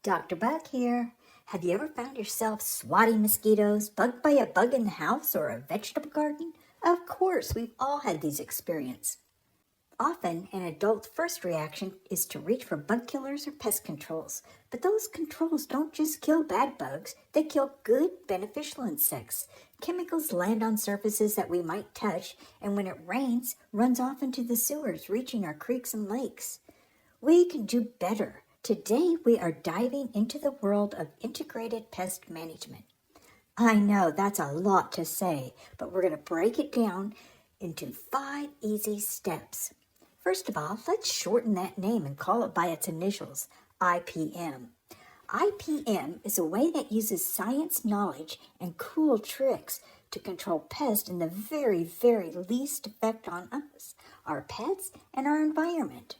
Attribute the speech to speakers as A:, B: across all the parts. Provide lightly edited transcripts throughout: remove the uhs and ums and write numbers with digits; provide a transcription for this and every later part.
A: Dr. Bug here. Have you ever found yourself swatting mosquitoes, bugged by a bug in the house or a vegetable garden? Of course, we've all had these experiences. Often, an adult's first reaction is to reach for bug killers or pest controls. But those controls don't just kill bad bugs, they kill good, beneficial insects. Chemicals land on surfaces that we might touch, and when it rains, runs off into the sewers, reaching our creeks and lakes. We can do better. Today, we are diving into the world of integrated pest management. I know that's a lot to say, but we're going to break it down into 5 easy steps. First of all, let's shorten that name and call it by its initials, IPM. IPM is a way that uses science knowledge and cool tricks to control pests in the very, very least effect on us, our pets, and our environment.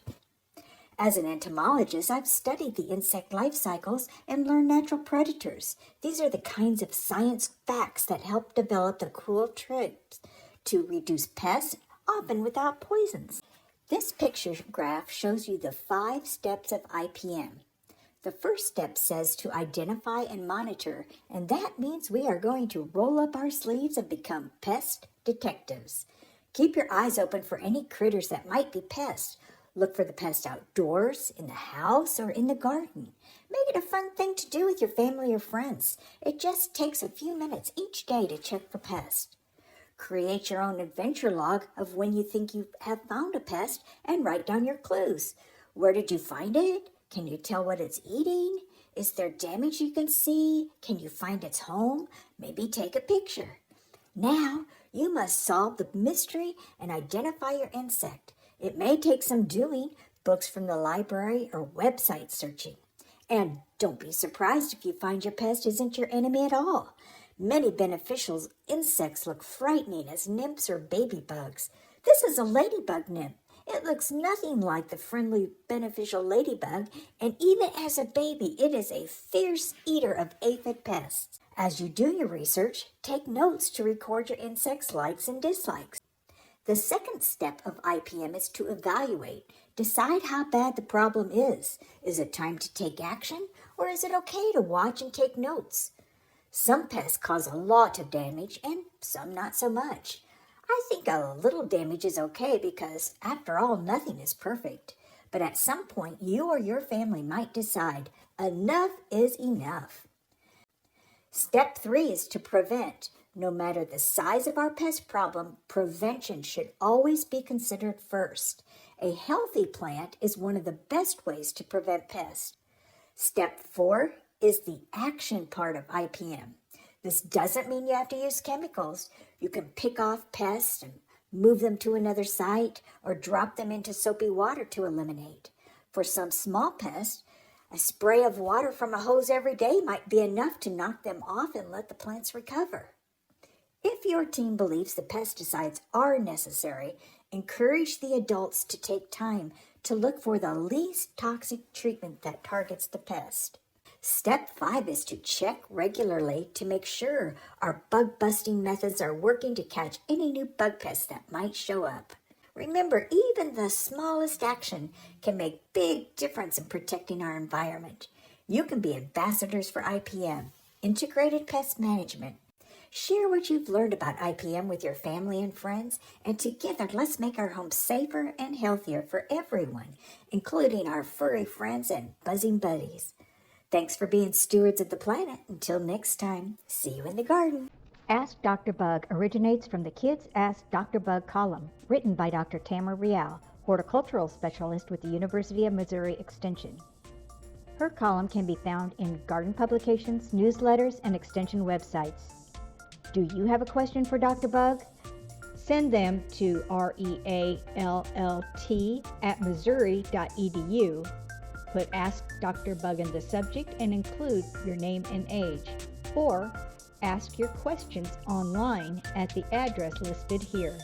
A: As an entomologist, I've studied the insect life cycles and learned natural predators. These are the kinds of science facts that help develop the cool tricks to reduce pests, often without poisons. This picture graph shows you the 5 steps of IPM. The first step says to identify and monitor, and that means we are going to roll up our sleeves and become pest detectives. Keep your eyes open for any critters that might be pests. Look for the pest outdoors, in the house, or in the garden. Make it a fun thing to do with your family or friends. It just takes a few minutes each day to check for pests. Create your own adventure log of when you think you have found a pest and write down your clues. Where did you find it? Can you tell what it's eating? Is there damage you can see? Can you find its home? Maybe take a picture. Now, you must solve the mystery and identify your insect. It may take some doing, books from the library or website searching. And don't be surprised if you find your pest isn't your enemy at all. Many beneficial insects look frightening as nymphs or baby bugs. This is a ladybug nymph. It looks nothing like the friendly beneficial ladybug, and even as a baby, it is a fierce eater of aphid pests. As you do your research, take notes to record your insect's likes and dislikes. The second step of IPM is to evaluate. Decide how bad the problem is. Is it time to take action, or is it okay to watch and take notes? Some pests cause a lot of damage, and some not so much. I think a little damage is okay because, after all, nothing is perfect. But at some point, you or your family might decide enough is enough. Step 3 is to prevent. No matter the size of our pest problem, prevention should always be considered first. A healthy plant is one of the best ways to prevent pests. Step 4 is the action part of IPM. This doesn't mean you have to use chemicals. You can pick off pests and move them to another site or drop them into soapy water to eliminate. For some small pests, a spray of water from a hose every day might be enough to knock them off and let the plants recover. If your team believes the pesticides are necessary, encourage the adults to take time to look for the least toxic treatment that targets the pest. Step 5 is to check regularly to make sure our bug-busting methods are working to catch any new bug pests that might show up. Remember, even the smallest action can make big difference in protecting our environment. You can be ambassadors for IPM, Integrated Pest Management. Share what you've learned about IPM with your family and friends, and together let's make our homes safer and healthier for everyone, including our furry friends and buzzing buddies. Thanks for being stewards of the planet. Until next time, see you in the garden.
B: Ask Dr. Bug originates from the Kids Ask Dr. Bug column, written by Dr. Tamra Reall, horticultural specialist with the University of Missouri Extension. Her column can be found in garden publications, newsletters, and extension websites. Do you have a question for Dr. Bug? Send them to realt@missouri.edu. Put Ask Dr. Bug in the subject and include your name and age. Or ask your questions online at the address listed here.